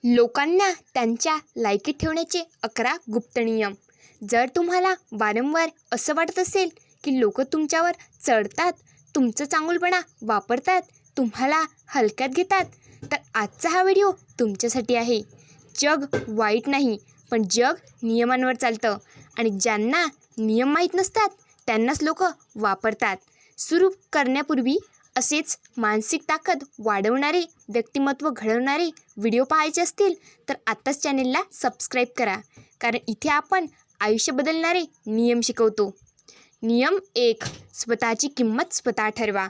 लोकांना त्यांच्या लायकीत ठेवण्याचे 11 गुप्त नियम. जर तुम्हाला वारंवार असं वाटत असेल की लोक तुमच्यावर चढतात, तुमचं चांगुलपणा वापरतात, तुम्हाला हलक्यात घेतात, तर आजचा हा व्हिडिओ तुमच्यासाठी आहे. जग वाईट नाही, पण जग नियमांवर चालतं आणि ज्यांना नियम माहीत नसतात त्यांनाच लोक वापरतात. सुरू करण्यापूर्वी असेच मानसिक ताकद वाढवणारे, व्यक्तिमत्व घडवणारे व्हिडिओ पाहायचे असतील तर आत्ताच चॅनेलला सबस्क्राईब करा, कारण इथे आपण आयुष्य बदलणारे नियम शिकवतो. नियम 1. स्वतःची किंमत स्वतः ठरवा.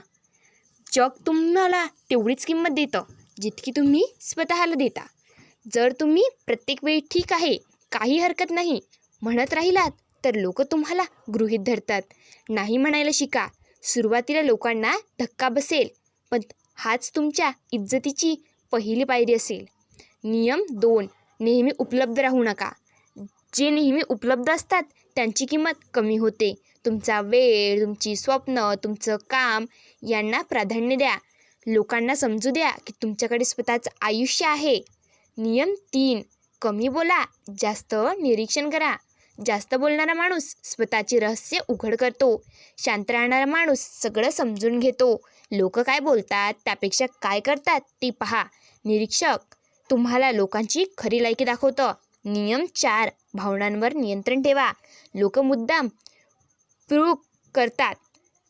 जग तुम्हाला तेवढीच किंमत देतं जितकी तुम्ही स्वतःला देता. जर तुम्ही प्रत्येक वेळी ठीक आहे, काही हरकत नाही म्हणत राहिलात तर लोक तुम्हाला गृहीत धरतात. नाही म्हणायला शिका. सुरुवातीला लोकांना धक्का बसेल, पण हाच तुमच्या इज्जतीची पहिली पायरी असेल. नियम 2. नेहमी उपलब्ध राहू नका. जे नेहमी उपलब्ध असतात त्यांची किंमत कमी होते. तुमचा वेळ, तुमची स्वप्न, तुमचं काम यांना प्राधान्य द्या. लोकांना समजू द्या की तुमच्याकडे स्वतःचं आयुष्य आहे. नियम 3. कमी बोला, जास्त निरीक्षण करा. जास्त बोलणारा माणूस स्वतःचे रहस्य उघड करतो. शांत राहणारा माणूस सगळं समजून घेतो. लोक काय बोलतात त्यापेक्षा काय करतात ते पहा. निरीक्षक तुम्हाला लोकांची खरी लायकी दाखवतं. नियम 4. भावनांवर नियंत्रण ठेवा. लोक मुद्दाम प्रूव्ह करतात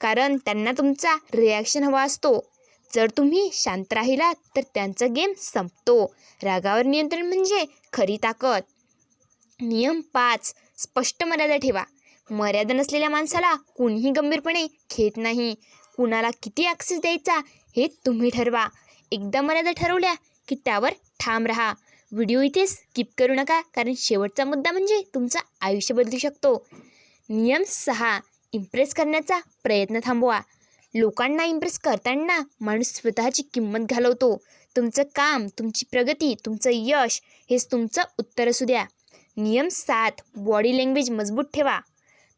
कारण त्यांना तुमचा रिॲक्शन हवा असतो. जर तुम्ही शांत राहिलात तर त्यांचा गेम संपतो. रागावर नियंत्रण म्हणजे खरी ताकद. नियम 5. स्पष्ट मर्यादा ठेवा. मर्यादा नसलेल्या माणसाला कुणीही गंभीरपणे घेत नाही. कुणाला किती ॲक्सेस द्यायचा हे तुम्ही ठरवा. एकदा मर्यादा ठरवल्या की त्यावर ठाम राहा. व्हिडिओ इथे स्किप करू नका, कारण शेवटचा मुद्दा म्हणजे तुमचं आयुष्य बदलू शकतो. नियम 6. इम्प्रेस करण्याचा प्रयत्न थांबवा. लोकांना इम्प्रेस करताना माणूस स्वतःची किंमत घालवतो. तुमचं काम, तुमची प्रगती, तुमचं यश हेच तुमचं उत्तर असू द्या. नियम 7. बॉडी लँग्वेज मजबूत ठेवा.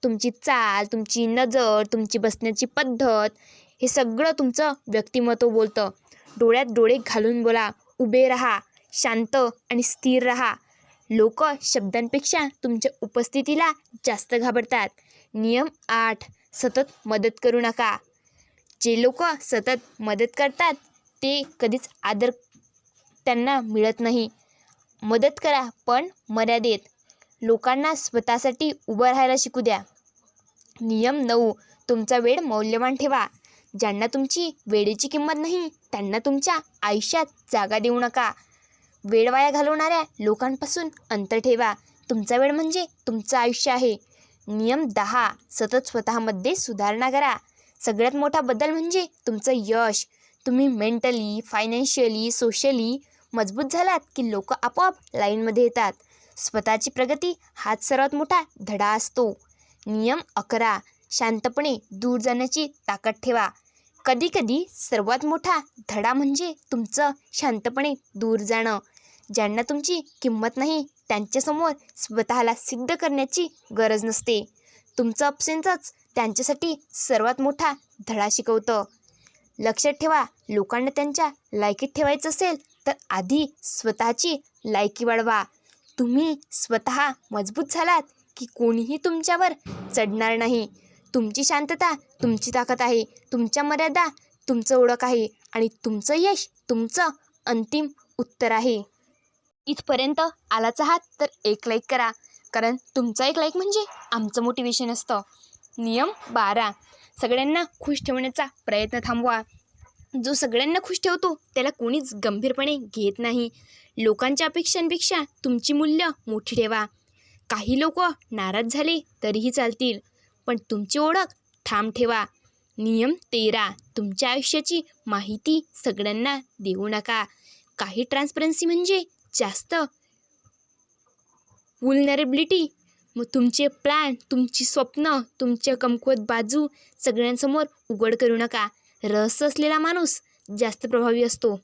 तुमची चाल, तुमची नजर, तुमची बसण्याची पद्धत हे सगळं तुमचं व्यक्तिमत्व बोलतं. डोळ्यात डोळे घालून बोला. उभे राहा, शांत आणि स्थिर राहा. लोक शब्दांपेक्षा तुमच्या उपस्थितीला जास्त घाबरतात. नियम 8. सतत मदत करू नका. जे लोक सतत मदत करतात ते कधीच आदर त्यांना मिळत नाही. मदत करा पण मर्यादेत. लोकांना स्वतःसाठी उभं राहायला शिकू द्या. नियम 9. तुमचा वेळ मौल्यवान ठेवा. ज्यांना तुमची वेळेची किंमत नाही त्यांना तुमच्या आयुष्यात जागा देऊ नका. वेळ वाया घालवणाऱ्या लोकांपासून अंतर ठेवा. तुमचा वेळ म्हणजे तुमचं आयुष्य आहे. नियम 10. सतत स्वतःमध्ये सुधारणा करा. सगळ्यात मोठा बदल म्हणजे तुमचं यश. तुम्ही मेंटली, फायनान्शियली, सोशली मजबूत झालात की लोक आपोआप लाईनमध्ये येतात. स्वतःची प्रगती हाच सर्वात मोठा धडा असतो. नियम 11. शांतपणे दूर जाण्याची ताकद ठेवा. कधीकधी सर्वात मोठा धडा म्हणजे तुमचं शांतपणे दूर जाणं. ज्यांना तुमची किंमत नाही त्यांच्यासमोर स्वतःला सिद्ध करण्याची गरज नसते. तुमचं अब्सेन्सच त्यांच्यासाठी सर्वात मोठा धडा शिकवतं. लक्षात ठेवा, लोकांना त्यांच्या लायकीत ठेवायचं असेल तर आधी स्वतःची लायकी वाढवा. तुम्ही स्वतः मजबूत झालात की कोणीही तुमच्यावर चढणार नाही. तुमची शांतता तुमची ताकद आहे. तुमच्या मर्यादा तुमचं ओळख आहे आणि तुमचं यश तुमचं अंतिम उत्तर आहे. इथपर्यंत आलाच आहात तर एक लाईक करा, कारण तुमचा एक लाईक म्हणजे आमचं मोटिवेशन असतं. नियम 12. सगळ्यांना खुश ठेवण्याचा प्रयत्न थांबवा. जो सगळ्यांना खुश ठेवतो त्याला कोणीच गंभीरपणे घेत नाही. लोकांच्या अपेक्षांपेक्षा तुमची मूल्य मोठी ठेवा. काही लोक नाराज झाले तरीही चालतील, पण तुमची ओळख ठाम ठेवा. नियम 13. तुमच्या आयुष्याची माहिती सगळ्यांना देऊ नका. काही ट्रान्सपरन्सी म्हणजे जास्त वुलनरेबिलिटी. मग तुमचे प्लॅन, तुमची स्वप्न, तुमच्या कमकुवत बाजू सगळ्यांसमोर उघड करू नका. रहस्य असलेला माणूस जास्त प्रभावी असतो.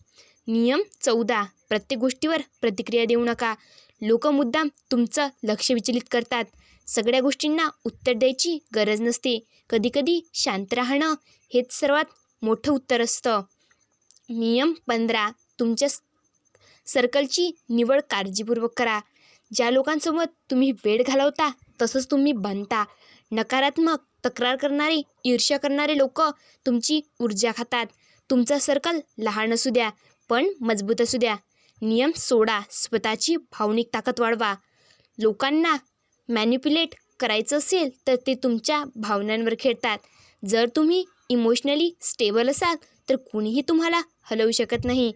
नियम 14. प्रत्येक गोष्टीवर प्रतिक्रिया देऊ नका. लोक मुद्दाम तुमचं लक्ष विचलित करतात. सगळ्या गोष्टींना उत्तर द्यायची गरज नसते. कधीकधी शांत राहणं हेच सर्वात मोठं उत्तर असतं. नियम 15. तुमच्या सर्कलची निवड काळजीपूर्वक करा. ज्या लोकांसोबत तुम्ही वेळ घालवता तसंच तुम्ही बनता. नकारात्मक, तक्रार करणारे, ईर्ष्या करणारे लोक तुमची ऊर्जा खातात. तुमचा सर्कल लहान असू द्या पण मजबूत असू द्या. नियम सोडा, स्वतःची भावनिक ताकद वाढवा. लोकांना मॅनिप्युलेट करायचं असेल तर ते तुमच्या भावनांवर खेळतात. जर तुम्ही इमोशनली स्टेबल असाल तर कुणीही तुम्हाला हलवू शकत नाही.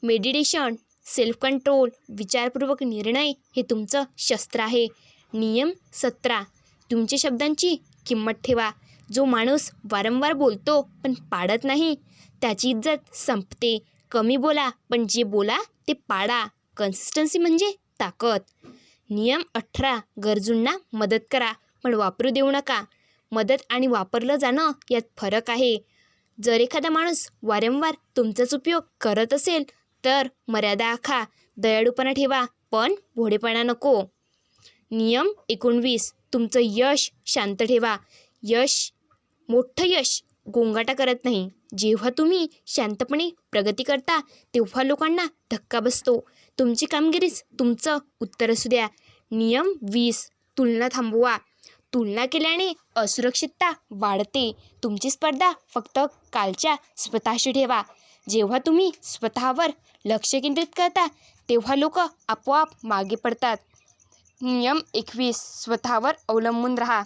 मेडिटेशन, सेल्फ कंट्रोल, विचारपूर्वक निर्णय हे तुमचं शस्त्र आहे. नियम 17, तुमच्या शब्दांची किंमत ठेवा. जो माणूस वारंवार बोलतो पण पाळत नाही त्याची इज्जत संपते. कमी बोला पण जे बोला ते पाळा. कन्सिस्टन्सी म्हणजे ताकद. नियम 18, गरजूंना मदत करा पण वापरू देऊ नका. मदत आणि वापरलं जाणं यात फरक आहे. जर एखादा माणूस वारंवार तुमचाच उपयोग करत असेल तर मर्यादा आखा. दयाळूपणा ठेवा पण भोळेपणा नको. नियम 19, तुमचं यश शांत ठेवा. मोठं यश गोंगाटा करत नाही. जेव्हा तुम्ही शांतपणे प्रगती करता तेव्हा लोकांना धक्का बसतो. तुमची कामगिरीच तुमचं उत्तर असू द्या. नियम 20, तुलना थांबवा. तुलना केल्याने असुरक्षितता वाढते. तुमची स्पर्धा फक्त कालच्या स्वतःशी ठेवा. जेव्हा तुम्ही स्वतःवर लक्ष केंद्रित करता तेव्हा लोक आपोआप मागे पडतात. नियम 21, स्वतःवर अवलंबून राहा.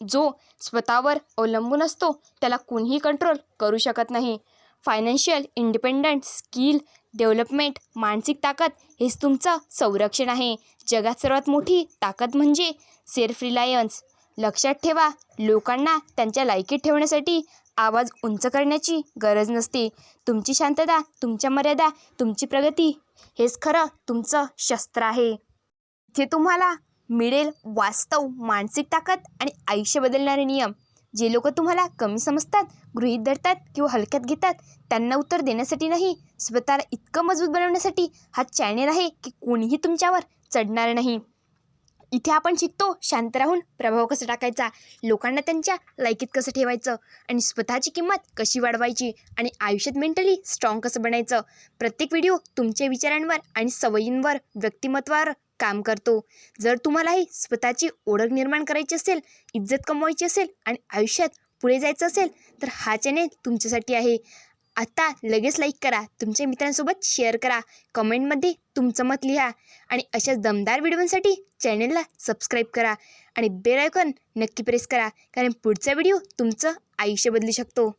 जो स्वतःवर अवलंबून असतो त्याला कोणीही कंट्रोल करू शकत नाही. फायनान्शियल इंडिपेंडंट, स्किल डेव्हलपमेंट, मानसिक ताकद हेच तुमचं संरक्षण आहे. जगात सर्वात मोठी ताकद म्हणजे सेल्फ रिलायन्स. लक्षात ठेवा, लोकांना त्यांच्या लायकीत ठेवण्यासाठी आवाज उंच करण्याची गरज नसते. तुमची शांतता, तुमच्या मर्यादा, तुमची प्रगती हेच खरं तुमचं शस्त्र आहे. इथे तुम्हाला मिळेल वास्तव, मानसिक ताकद आणि आयुष्य बदलणारे नियम. जे लोक तुम्हाला कमी समजतात, गृहीत धरतात किंवा हलक्यात घेतात त्यांना उत्तर देण्यासाठी नाही, स्वतःला इतकं मजबूत बनवण्यासाठी हा चॅनेल आहे की कोणीही तुमच्यावर चढणार नाही. इथे आपण शिकतो शांत राहून प्रभाव कसा टाकायचा, लोकांना त्यांच्या लायकीत कसं ठेवायचं आणि स्वतःची किंमत कशी वाढवायची आणि आयुष्यात मेंटली स्ट्रॉंग कसं बनायचं. प्रत्येक व्हिडिओ तुमच्या विचारांवर आणि सवयींवर, व्यक्तिमत्वावर काम करतो. जर तुम्हालाही स्वतःची ओळख निर्माण करायची असेल, इज्जत कमवायची असेल आणि आयुष्यात पुढे जायचं असेल तर हा चॅनेल तुमच्यासाठी आहे. आता लगेच लाईक करा, तुमच्या मित्रांसोबत शेअर करा, कमेंटमध्ये तुमचं मत लिहा आणि अशाच दमदार व्हिडिओसाठी चॅनेलला सबस्क्राईब करा आणि बेल आयकॉन नक्की प्रेस करा, कारण पुढचा व्हिडिओ तुमचं आयुष्य बदलू शकतो.